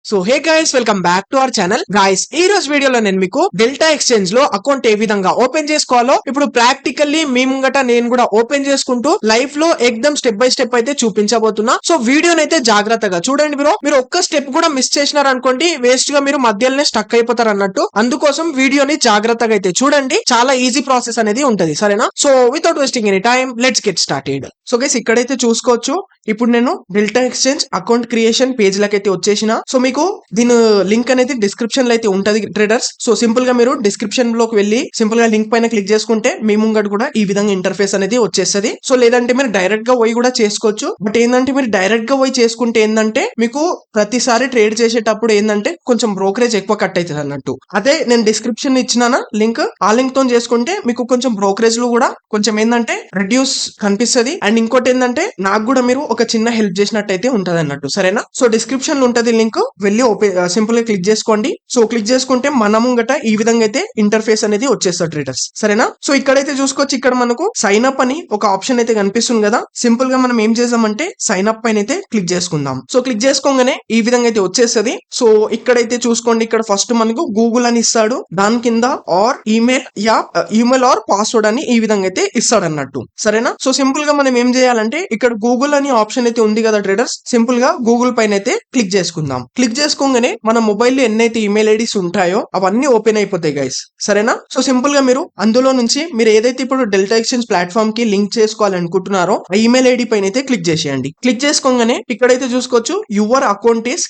So hey guys, welcome back to our channel. Guys, ఈ రోజు వీడియోలో నేను మీకు డెల్టా ఎక్స్చేంజ్ లో అకౌంట్ ఏ విధంగా ఓపెన్ చేసుకోవాలో ఇప్పుడు ప్రాక్టికల్లీ మీ ముంగట నేను కూడా ఓపెన్ చేసుకుంటూ లైఫ్ లో ఎక్దమ్ స్టెప్ బై స్టెప్ అయితే చూపించబోతున్నా. సో వీడియోని అయితే జాగ్రత్తగా చూడండి. మీరు ఒక్క స్టెప్ కూడా మిస్ చేసినారు అనుకోండి, వేస్ట్ గా మీరు మధ్యలోనే స్టక్ అయిపోతారు అన్నట్టు. అందుకోసం వీడియోని జాగ్రత్తగా అయితే చూడండి. చాలా ఈజీ ప్రాసెస్ అనేది ఉంటది, సరేనా? So without wasting any time, let's get started. So guys, ఇక్కడైతే చూసుకోవచ్చు, ఇప్పుడు నేను Delta Exchange account creation page లకైతే వచ్చేసిన. సో మీకు దీని లింక్ అనేది డిస్క్రిప్షన్ లో అయితే ఉంటది ట్రేడర్స్. సో సింపుల్ గా మీరు డిస్క్రిప్షన్ లోకి వెళ్ళి సింపుల్ గా లింక్ పైన క్లిక్ చేసుకుంటే మీ ముంగట కూడా ఈ విధంగా ఇంటర్ఫేస్ అనేది వచ్చేస్తుంది. సో లేదంటే మీరు డైరెక్ట్ గా పోయి కూడా చేసుకోవచ్చు. బట్ ఏంటంటే మీరు డైరెక్ట్ గా పోయి చేసుకుంటే ఏంటంటే మీకు ప్రతిసారి ట్రేడ్ చేసేటప్పుడు ఏంటంటే కొంచెం బ్రోకరేజ్ ఎక్కువ కట్ అవుతుంది అన్నట్టు. అదే నేను డిస్క్రిప్షన్ ఇచ్చినానా లింక్, ఆ లింక్ తో చేసుకుంటే మీకు కొంచెం బ్రోకరేజ్ లో కూడా కొంచెం ఏంటంటే రెడ్యూస్ కనిపిస్తుంది. అండ్ ఇంకోటి ఏంటంటే నాకు కూడా మీరు ఒక చిన్న హెల్ప్ చేసినట్టయితే ఉంటది అన్నట్టు, సరేనా? సో డిస్క్రిప్షన్ లో ఉంటది లింక్, వెళ్ళి సింపుల్ గా క్లిక్ చేసుకోండి. సో క్లిక్ చేసుకుంటే మన ముంగట ఈ విధంగా అయితే ఇంటర్ఫేస్ అనేది వచ్చేస్తుంది ట్రేడర్స్, సరేనా? సో ఇక్కడైతే చూసుకోవచ్చు, ఇక్కడ మనకు సైన్ అప్ అని ఒక ఆప్షన్ అయితే కనిపిస్తుంది కదా. సింపుల్ గా మనం ఏం చేద్దామంటే సైన్ అప్ పైన అయితే క్లిక్ చేసుకుందాం. సో క్లిక్ చేసుకోగానే ఈ విధంగా అయితే వచ్చేస్తుంది. సో ఇక్కడైతే చూసుకోండి, ఇక్కడ ఫస్ట్ మనకు గూగుల్ అని ఇస్తాడు, దాని కింద ఆర్ ఈమెయిల్ ఆర్ పాస్వర్డ్ అని ఈ విధంగా అయితే ఇస్తాడు అన్నట్టు, సరేనా? సో సింపుల్ గా మనం ఏం చేయాలంటే ఇక్కడ గూగుల్ అని ఆప్షన్ అయితే ఉంది కదా ట్రేడర్స్, సింపుల్ గా గూగుల్ పైన అయితే క్లిక్ చేసుకుందాం. క్లిక్ చేసుకోగానే మన మొబైల్ లో ఎన్నైతే ఈమెయిల్ ఐడీస్ ఉంటాయో అవన్నీ ఓపెన్ అయిపోతాయి గైస్, సరేనా? సో సింపుల్ గా మీరు అందులో నుంచి మీరు ఏదైతే ఇప్పుడు డెల్టా ఎక్స్చేంజ్ ప్లాట్ఫామ్ కి లింక్ చేసుకోవాలనుకుంటున్నారో ఆ ఈమెయిల్ ఐడి పైన అయితే క్లిక్ చేసేయండి. క్లిక్ చేసుకోగానే ఇక్కడైతే చూసుకోవచ్చు, యువర్ అకౌంట్ ఈస్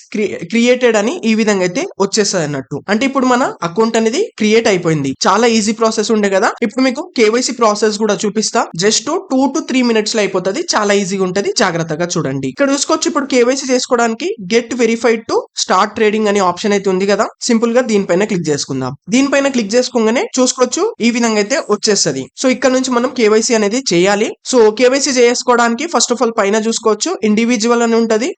క్రియేటెడ్ అని ఈ విధంగా అయితే వచ్చేస్తుంది అన్నట్టు. అంటే ఇప్పుడు మన అకౌంట్ అనేది క్రియేట్ అయిపోయింది. చాలా ఈజీ ప్రాసెస్ ఉండే కదా. ఇప్పుడు మీకు కేవైసీ ప్రాసెస్ కూడా చూపిస్తా. జస్ట్ 2 to 3 minutes లో అయిపోతుంది. చాలా ఈజీగా ఉంటది, జాగ్రత్తగా చూడండి. ఇక్కడ చూసుకోవచ్చు, ఇప్పుడు కేవైసీ చేసుకోవడానికి get verified to start trading అనే ఆప్షన్ అయితే ఉంది కదా. సింపుల్ గా దీనిపైన క్లిక్ చేసుకుందాం. దీనిపైన క్లిక్ చేసుకోగానే చూసుకోవచ్చు ఈ విధంగా అయితే వచ్చేస్తుంది. సో ఇక్కడ నుంచి మనం కేవైసీ అనేది చేయాలి. సో కేవైసీ చేసుకోవడానికి ఫస్ట్ ఆఫ్ ఆల్ పైన చూసుకోవచ్చు ఇండివిజువల్ అని ఉంటది,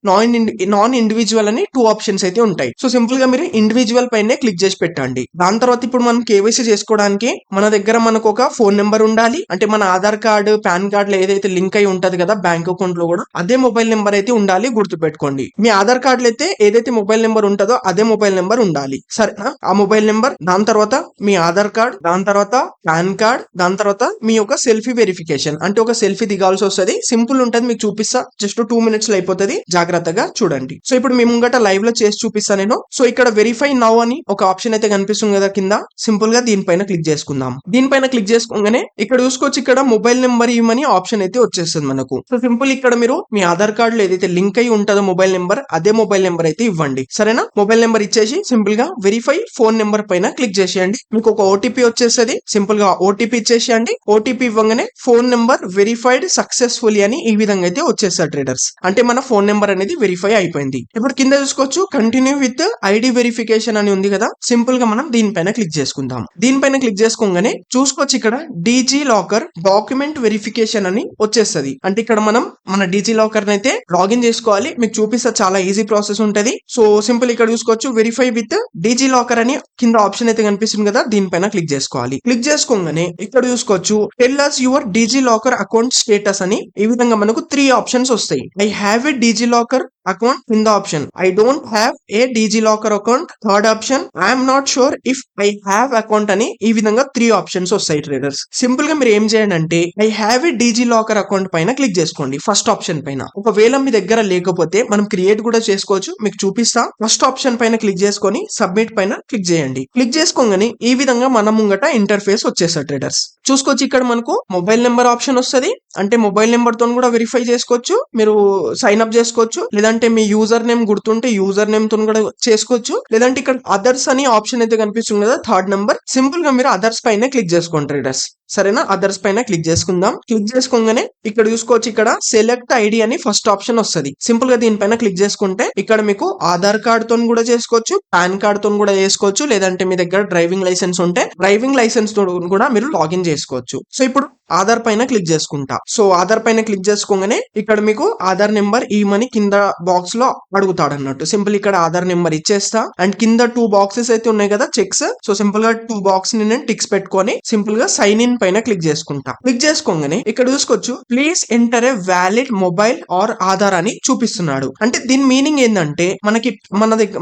నాన్ ఇండివిజువల్ అని 2 ఆప్షన్స్ అయితే ఉంటాయి. సో సింపుల్ గా మీరు ఇండివిజువల్ పైన క్లిక్ చేసి పెట్టండి. దాని తర్వాత ఇప్పుడు మనం కేవైసీ చేసుకోవడానికి మన దగ్గర మనకు ఒక ఫోన్ నెంబర్ ఉండాలి. అంటే మన ఆధార్ కార్డు, పాన్ కార్డు లో ఏదైతే లింక్ అయి ఉంటది కదా బ్యాంక్ అకౌంట్ లో కూడా అదే మొబైల్ నెంబర్ అయితే ఉండాలి, గుర్తుపెట్టుకోండి. మీ ఆధార్ కార్డు లో అయితే ఏదైతే మొబైల్ నెంబర్ ఉంటుందో అదే మొబైల్ నెంబర్ ఉండాలి, సరేనా? ఆ మొబైల్ నెంబర్, దాని తర్వాత మీ ఆధార్ కార్డ్, దాని తర్వాత పాన్ కార్డ్, దాని తర్వాత మీ యొక్క సెల్ఫీ వెరిఫికేషన్, అంటే ఒక సెల్ఫీ దిగాల్సి వస్తుంది. సింపుల్ ఉంటది, మీకు చూపిస్తా. జస్ట్ 2 minutes లో అయిపోతుంది, జాగ్రత్తగా చూడండి. సో ఇప్పుడు మీ ముంగట లైవ్ లో చేసి చూపిస్తా నేను. సో ఇక్కడ వెరిఫై నౌ అని ఒక ఆప్షన్ అయితే కనిపిస్తుంది కదా కింద. సింపుల్ గా దీనిపైన క్లిక్ చేసుకుందాం. దీనిపైన క్లిక్ చేసుకోగానే ఇక్కడ చూసుకోవచ్చు, ఇక్కడ మొబైల్ నెంబర్ ఇవ్వమని ఆప్షన్ అయితే వచ్చేస్తుంది మనకు. సో సింపుల్ ఇక్కడ మీరు మీ ఆధార్ కార్డు లో ఏదైతే లింక్ అయి ఉంటుందో మొబైల్ నెంబర్, అదే మొబైల్ నెంబర్ అయితే ఇవ్వండి, సరేనా? మొబైల్ నెంబర్ ఇచ్చేసి సింపుల్ గా వెరిఫై ఫోన్ నెంబర్ పైన క్లిక్ చేసేయండి. మీకు ఒక ఓటీపీ వచ్చేస్తుంది. సింపుల్ గా ఓటీపీ ఇచ్చేసేయండి. ఓటీపీ ఇవ్వగానే ఫోన్ నెంబర్ వెరిఫైడ్ సక్సెస్ఫుల్లీ అని ఈ విధంగా అయితే వచ్చేస్తారు ట్రేడర్స్. అంటే మన ఫోన్ నెంబర్ అనేది వెరిఫై అయిపోయింది. ఇప్పుడు కింద చూసుకోవచ్చు కంటిన్యూ విత్ ఐడి వెరిఫికేషన్ అని ఉంది కదా. సింపుల్ గా మనం దీనిపైన క్లిక్ చేసుకుందాం. దీనిపైన క్లిక్ చేసుకోగానే చూసుకోవచ్చు, ఇక్కడ డిజి లాకర్ డాక్యుమెంట్ వెరిఫికేషన్ అని వచ్చేస్తుంది. అంటే ఇక్కడ మనం మన డిజి లాకర్ అయితే లాగిన్ చేసుకోవాలి. మీకు చూపిస్తా, చాలా ఈజీ ప్రాసెస్ ఉంటది. సో సింపుల్ ఇక్కడ చూసుకోవచ్చు వెరిఫై విత్ డిజి లాకర్ అని కింద ఆప్షన్ అయితే కనిపిస్తుంది కదా, దీనిపైన క్లిక్ చేసుకోవాలి. క్లిక్ చేసుకోగానే ఇక్కడ చూసుకోవచ్చు tell us your DigiLocker account status అని ఈ విధంగా మనకు 3 ఆప్షన్స్ వస్తాయి. I have a DigiLocker account in the option, I don't have a DigiLocker account third option, I'm not sure if I have account అని ఈ విధంగా 3 options వస్తాయి traders. Simple గా మీరు ఏం చేయండి అంటే I have a DigiLocker account పైన క్లిక్ చేసుకోండి, ఫస్ట్ ఆప్షన్ పైన. ఒకవేళ మీ దగ్గర లేకపోతే మనం క్రియేట్ కూడా చేసుకోవచ్చు, మీకు చూపిస్తా. ఫస్ట్ ఆప్షన్ పైన క్లిక్ చేసుకొని సబ్మిట్ పైన క్లిక్ చేయండి. క్లిక్ చేసుకోగానే ఈ విధంగా మన ముంగట ఇంటర్ఫేస్ వచ్చేస్తారు ట్రేడర్స్. చూసుకోవచ్చు, ఇక్కడ మనకు మొబైల్ నెంబర్ ఆప్షన్ వస్తుంది. అంటే మొబైల్ నెంబర్ తో కూడా వెరిఫై చేసుకోవచ్చు, మీరు సైన్ అప్ చేసుకోవచ్చు. లేదంటే మీ యూజర్ నేమ్ గుర్తుంటే యూజర్ నేమ్ తో కూడా చేసుకోవచ్చు. లేదంటే ఇక్కడ అదర్స్ అని ఆప్షన్ అయితే కనిపిస్తుంది కదా, థర్డ్ నెంబర్. సింపుల్ గా మీరు అదర్స్ పైన క్లిక్ చేసుకోండి ట్రేడర్స్, సరేనా? అదర్స్ పైన క్లిక్ చేసుకుందాం. క్లిక్ చేసుకోగానే ఇక్కడ చూసుకోవచ్చు, ఇక్కడ సెలెక్ట్ ఐడి అని ఫస్ట్ ఆప్షన్ వస్తుంది. సింపుల్ గా దీనిపైన క్లిక్ చేసుకుంటే ఇక్కడ మీకు ఆధార్ కార్డ్ తో కూడా చేసుకోవచ్చు, పాన్ కార్డ్ తో కూడా చేసుకోవచ్చు. లేదంటే మీ దగ్గర డ్రైవింగ్ లైసెన్స్ ఉంటే డ్రైవింగ్ లైసెన్స్ తో కూడా మీరు లాగిన్ చేసుకోవచ్చు. సో ఇప్పుడు ఆధార్ పైన క్లిక్ చేసుకుంటా. సో ఆధార్ పైన క్లిక్ చేసుకోగానే ఇక్కడ మీకు ఆధార్ నెంబర్ ఈ మనీ కింద బాక్స్ లో అడుగుతాడు అన్నట్టు. సింపుల్ ఇక్కడ ఆధార్ నెంబర్ ఇచ్చేస్తా. అండ్ కింద 2 బాక్సెస్ అయితే ఉన్నాయి కదా చెక్స్. సో సింపుల్ గా 2 బాక్స్ ని నేను టిక్స్ పెట్టుకొని సింపుల్ గా సైన్ ఇన్ పైన క్లిక్ చేసుకుంటా. క్లిక్ చేసుకోగానే ఇక్కడ చూసుకోవచ్చు please enter a valid mobile are Aadhaar అని చూపిస్తున్నాడు. అంటే దీని మీనింగ్ ఏంటంటే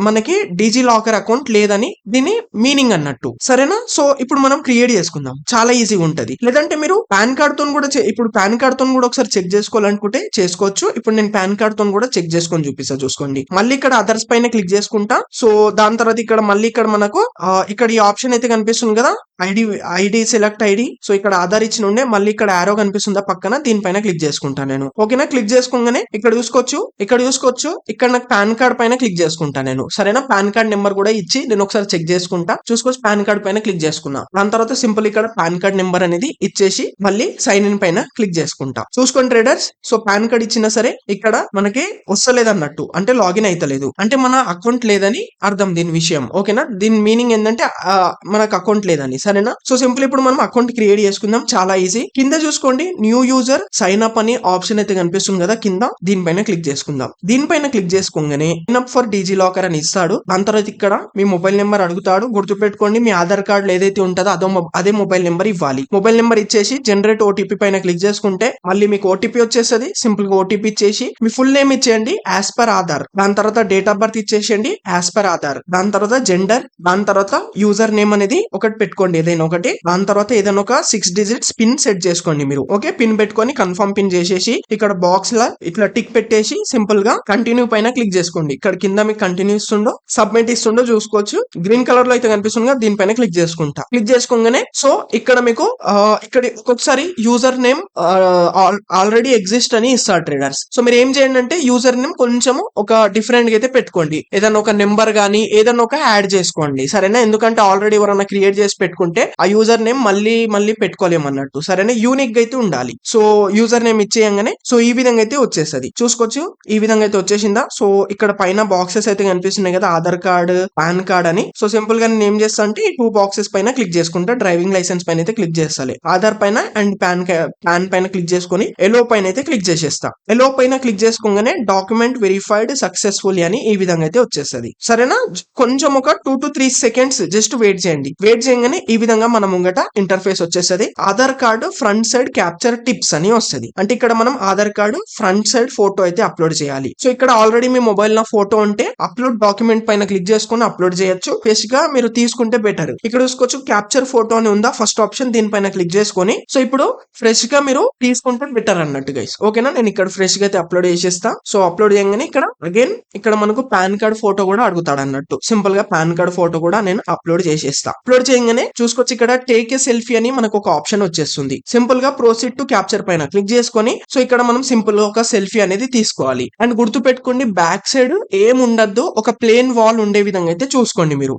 మనకి డిజి లాకర్ అకౌంట్ లేదని దీని మీనింగ్ అన్నట్టు. సరేనా? సో ఇప్పుడు మనం క్రియేట్ చేసుకుందాం. చాలా ఈజీగా ఉంటది. లేదంటే మీరు పాన్ కార్డ్ తో కూడా ఇప్పుడు పాన్ కార్డ్ తో కూడా ఒకసారి చెక్ చేసుకోవాలనుకుంటే చేసుకోవచ్చు. ఇప్పుడు నేను పాన్ కార్డ్ తో కూడా చెక్ చేసుకొని చూపిస్తా. చూసుకోండి, మళ్ళీ ఇక్కడ అదర్స్ పైన క్లిక్ చేసుకుంటా. సో దాని తర్వాత ఇక్కడ మళ్ళీ ఇక్కడ మనకు ఇక్కడ ఈ ఆప్షన్ అయితే కనిపిస్తుంది కదా, ఐడి సెలెక్ట్ ఐడి. సో ఇక్కడ ఆధార్ ఇచ్చిన ఉండే, మళ్ళీ ఇక్కడ ఆరో కనిపిస్తుందా పక్కన, దీనిపైన క్లిక్ చేసుకుంటా నేను. ఓకేనా? క్లిక్ చేసుకోగానే ఇక్కడ చూసుకోవచ్చు ఇక్కడ నాకు పాన్ కార్డ్ పైన క్లిక్ చేసుకుంటా నేను. సరేనా? పాన్ కార్డ్ నెంబర్ కూడా ఇచ్చి నేను ఒకసారి చెక్ చేసుకుంటా. చూసుకోవచ్చు పాన్ కార్డ్ పైన క్లిక్ చేసుకున్నా. దాని తర్వాత సింపుల్ ఇక్కడ పాన్ కార్డ్ నెంబర్ అనేది ఇచ్చేసి మళ్ళీ సైన్ ఇన్ పైన క్లిక్ చేసుకుంటా. చూసుకోండి ట్రేడర్స్, సో పాన్ కార్డ్ ఇచ్చినా సరే ఇక్కడ మనకి వస్తలేదు అన్నట్టు, అంటే లాగిన్ అయితలేదు, అంటే మన అకౌంట్ లేదని అర్థం దీని విషయం. ఓకేనా? దీని మీనింగ్ ఏంటంటే మనకు అకౌంట్ లేదని. సరేనా? సో సింపుల్ ఇప్పుడు మనం అకౌంట్ క్రియేట్ చేసుకుందాం. చాలా ఈజీ. కింద చూసుకోండి న్యూ యూజర్ సైన్ అప్ అని ఆప్షన్ అయితే కనిపిస్తుంది కదా కింద, దీనిపైన క్లిక్ చేసుకుందాం. దీనిపైన క్లిక్ చేసుకోగానే sign up for DigiLocker అని ఇస్తాడు. దాని తర్వాత ఇక్కడ మీ మొబైల్ నెంబర్ అడుగుతాడు. గుర్తుపెట్టుకోండి, మీ ఆధార్ కార్డు ఏదైతే ఉంటుందో అదే మొబైల్ నెంబర్ ఇవ్వాలి. మొబైల్ నెంబర్ ఇచ్చేసి జనరేట్ ఓటీపీ పైన క్లిక్ చేసుకుంటే మళ్ళీ మీకు ఓటీపీ వచ్చేస్తుంది. సింపుల్ గా ఓటీపీ ఇచ్చేసి మీ ఫుల్ నేమ్ ఇచ్చేయండి యాజ్ పర్ ఆధార్. దాని తర్వాత డేట్ ఆఫ్ బర్త్ ఇచ్చేసేయండి యాజ్ పర్ ఆధార్. దాని తర్వాత జెండర్, దాని తర్వాత యూజర్ నేమ్ అనేది ఒకటి పెట్టుకోండి, ఏదైనా ఒకటి. దాని తర్వాత ఏదైనా ఒక 6 డిజిట్స్ పిన్ సెట్ చేసుకోండి మీరు. ఓకే, పిన్ పెట్టుకొని కన్ఫర్మ్ పిన్ చేసేసి ఇక్కడ బాక్స్ లా ఇట్లా టిక్ పెట్టేసి సింపుల్ గా కంటిన్యూ పైన క్లిక్ చేసుకోండి. ఇక్కడ కింద మీకు కంటిన్యూ ఇస్తుండో సబ్మిట్ ఇస్తుండో చూసుకోవచ్చు. గ్రీన్ కలర్ లో అయితే కనిపిస్తుంది కదా, దీనిపైన క్లిక్ చేసుకుంటా. క్లిక్ చేసుకోగానే సో ఇక్కడ మీకు ఇక్కడ ఒక్కొక్కసారి యూజర్ నేమ్ ఆల్రెడీ ఎగ్జిస్ట్ అని ఇస్తారు ట్రేడర్స్. సో మీరు ఏం చేయండి అంటే యూజర్ నేమ్ కొంచెం ఒక డిఫరెంట్ గా అయితే పెట్టుకోండి. ఏదైనా ఒక నెంబర్ గానీ ఏదైనా ఒక యాడ్ చేసుకోండి. సరేనా? ఎందుకంటే ఆల్రెడీ ఎవరైనా క్రియేట్ చేసి పెట్టుకుంటే ఆ యూజర్ నేమ్ మళ్ళీ పెట్టుకోలేమన్నట్టు. సరేనా? యూనిక్ గా అయితే ఉండాలి. సో యూజర్ నేమ్ ఇచ్చేయంగానే సో ఈ విధంగా అయితే వచ్చేస్తుంది. చూసుకోవచ్చు ఈ విధంగా అయితే వచ్చేసిందా. సో ఇక్కడ పైన బాక్సెస్ అయితే కనిపిస్తున్నాయి కదా, ఆధార్ కార్డ్, పాన్ కార్డ్ అని. సో సింపుల్ గా నేను ఏం చేస్తా అంటే ఈ 2 బాక్సెస్ పైన క్లిక్ చేసుకుంటా. డ్రైవింగ్ లైసెన్స్ పైన అయితే క్లిక్ చేస్తాలి. ఆధార్ పైన అండ్ పాన్ పైన క్లిక్ చేసుకుని ఎలో పైన అయితే క్లిక్ చేసేస్తా. ఎలో పైన క్లిక్ చేసుకోగానే డాక్యుమెంట్ వెరిఫైడ్ సక్సెస్ఫుల్లీ అని ఈ విధంగా అయితే వచ్చేస్తుంది. సరేనా? కొంచెం ఒక 2 to 3 సెకండ్స్ జస్ట్ వెయిట్ చేయండి. వెయిట్ చేయగానే ఈ విధంగా మన ముంగట ఇంటర్ఫేస్ వచ్చేస్తుంది. Aadhaar card front side capture tips అని వస్తుంది. అంటే ఇక్కడ మనం Aadhaar card front side photo అయితే అప్లోడ్ చేయాలి. సో ఇక్కడ ఆల్రెడీ మీ మొబైల్ లో ఫోటో ఉంటే అప్లోడ్ డాక్యుమెంట్ పైన క్లిక్ చేసుకుని అప్లోడ్ చేయొచ్చు. ఫ్రెష్ గా మీరు తీసుకుంటే బెటర్. ఇక్కడ చూసుకోవచ్చు క్యాప్చర్ ఫోటో అని ఉందా ఫస్ట్ ఆప్షన్, దీనిపైన క్లిక్ చేసుకొని సో ఇప్పుడు ఫ్రెష్ గా మీరు తీసుకుంటే బెటర్ అన్నట్టు గైస్. ఓకేనా? నేను ఇక్కడ ఫ్రెష్ గా అయితే అప్లోడ్ చేసేస్తా. సో అప్లోడ్ చేయగానే ఇక్కడ అగైన్ ఇక్కడ మనకు పాన్ కార్డ్ ఫోటో కూడా అడుగుతాడు అన్నట్టు. సింపుల్ గా పాన్ కార్డ్ ఫోటో కూడా నేను అప్లోడ్ చేసేస్తా. అప్లోడ్ చేయగానే చూసుకోవచ్చు ఇక్కడ టేక్ ఏ సెల్ఫీ అని మనకు ఒక ఆప్షన్ వచ్చేస్తుంది. సింపుల్ గా ప్రొసీడ్ టు క్యాప్చర్ పైన క్లిక్ చేసుకొని సో ఇక్కడ మనం సింపుల్ గా ఒక సెల్ఫీ అనేది తీసుకోవాలి. అండ్ గుర్తు పెట్టుకోండి బ్యాక్ సైడ్ ఏం ఉండద్దు, ఒక ప్లేన్ వాల్ ఉండే విధంగా అయితే చూసుకోండి మీరు.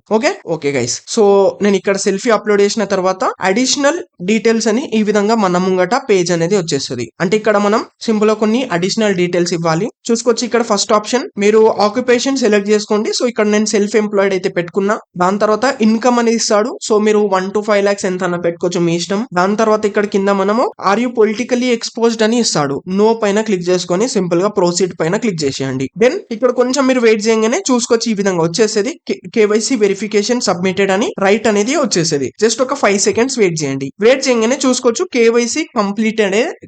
Okay guys. సో నేను ఇక్కడ సెల్ఫీ అప్లోడ్ చేసిన తర్వాత అడిషనల్ డీటెయిల్స్ అని ఈ విధంగా మన ముంగట పేజ్ అనేది వచ్చేస్తుంది. అంటే ఇక్కడ మనం సింపుల్ గా కొన్ని అడిషనల్ డీటెయిల్స్ ఇవ్వాలి. చూసుకోవచ్చు ఇక్కడ ఫస్ట్ ఆప్షన్ మీరు ఆక్యుపేషన్ సెలెక్ట్ చేసుకోండి. సో ఇక్కడ నేను సెల్ఫ్ ఎంప్లాయిడ్ అయితే పెట్టుకున్నా. దాని తర్వాత ఇన్కమ్ అనేది ఇస్తాడు. సో మీరు 1 to 5 lakhs ఎంత అన్న పెట్టుకోవచ్చు, మీ ఇష్టం. దాని తర్వాత ఇక్కడ కింద మనము ఆర్ యూ పొలిటికల్లీ ఎక్స్పోజ్డ్ అని ఇస్తాడు. నో పైన క్లిక్ చేసుకొని సింపుల్ గా ప్రొసీడ్ పైన క్లిక్ చేసేయండి. దెన్ ఇక్కడ కొంచెం మీరు వెయిట్ చేయగానే చూసుకోవచ్చు ఈ విధంగా వచ్చేసేది కేవైసీ వెరిఫికేషన్ సబ్మిటెడ్ అని రైట్ అనేది వచ్చేసేది. జస్ట్ ఒక 5 seconds వెయిట్ చేయండి. వెయిట్ చేయగానే చూసుకోవచ్చు కేవైసీ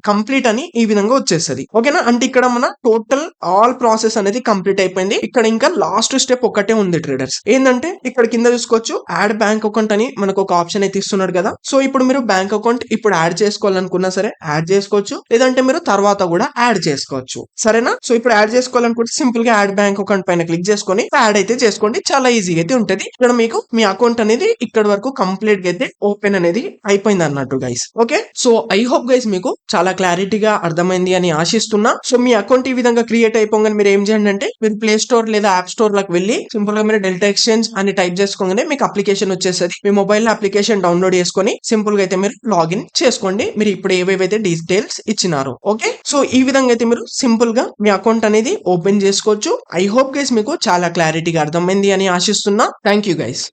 కంప్లీట్ అని ఈ విధంగా వచ్చేస్తుంది. ఓకేనా? అంటే ఇక్కడ మన టోటల్ ఆల్ ప్రాసెస్ అనేది కంప్లీట్ అయిపోయింది. ఇక్కడ ఇంకా లాస్ట్ స్టెప్ ఒకటే ఉంది ట్రేడర్స్. ఏంటంటే ఇక్కడ కింద చూసుకోవచ్చు యాడ్ బ్యాంక్ అకౌంట్ అని మనకు ఒక ఆప్షన్ అయితే ఇస్తున్నాడు కదా. సో ఇప్పుడు మీరు బ్యాంక్ అకౌంట్ ఇప్పుడు యాడ్ చేసుకోవాలనుకున్నా సరే యాడ్ చేసుకోవచ్చు, లేదంటే మీరు తర్వాత కూడా యాడ్ చేసుకోవచ్చు. సరేనా? సో ఇప్పుడు యాడ్ చేసుకోవాలనుకుంటే సింపుల్ గా యాడ్ బ్యాంక్ అకౌంట్ పైన క్లిక్ చేసుకొని యాడ్ అయితే చేసుకోండి. చాలా ఈజీగా అయితే ఉంటది. ఇక్కడ మీకు మీ అకౌంట్ అనేది ఇక్కడ వరకు కంప్లీట్ గా అయితే ఓపెన్ అనేది అయిపోయింది అన్నట్టు guys. Okay, so I hope guys మీకు చాలా క్లారిటీగా అర్థమైంది అని ఆశిస్తున్నా. సో మీ అకౌంట్ ఈ విధంగా క్రియేట్ అయిపోగానే మీరు ఏం చేయండి అంటే మీరు ప్లే స్టోర్ లేదా యాప్ స్టోర్ లకు వెళ్ళి సింపుల్ గా మీరు డెల్టా ఎక్స్చేంజ్ అని టైప్ చేసుకోగానే మీకు అప్లికేషన్ వచ్చేస్తుంది. మీ మొబైల్ లో అప్లికేషన్ డౌన్లోడ్ చేసుకొని సింపుల్ గా అయితే మీరు లాగిన్ చేసుకోండి. మీరు ఇప్పుడు ఏవేవైతే డీటెయిల్స్ ఇచ్చినారో. ఓకే, సో ఈ విధంగా అయితే మీరు సింపుల్ గా మీ అకౌంట్ అనేది ఓపెన్ చేసుకోవచ్చు. ఐ హోప్ గైస్ మీకు చాలా క్లారిటీగా అర్థమైంది అని ఆశిస్తున్నా. Thank you guys.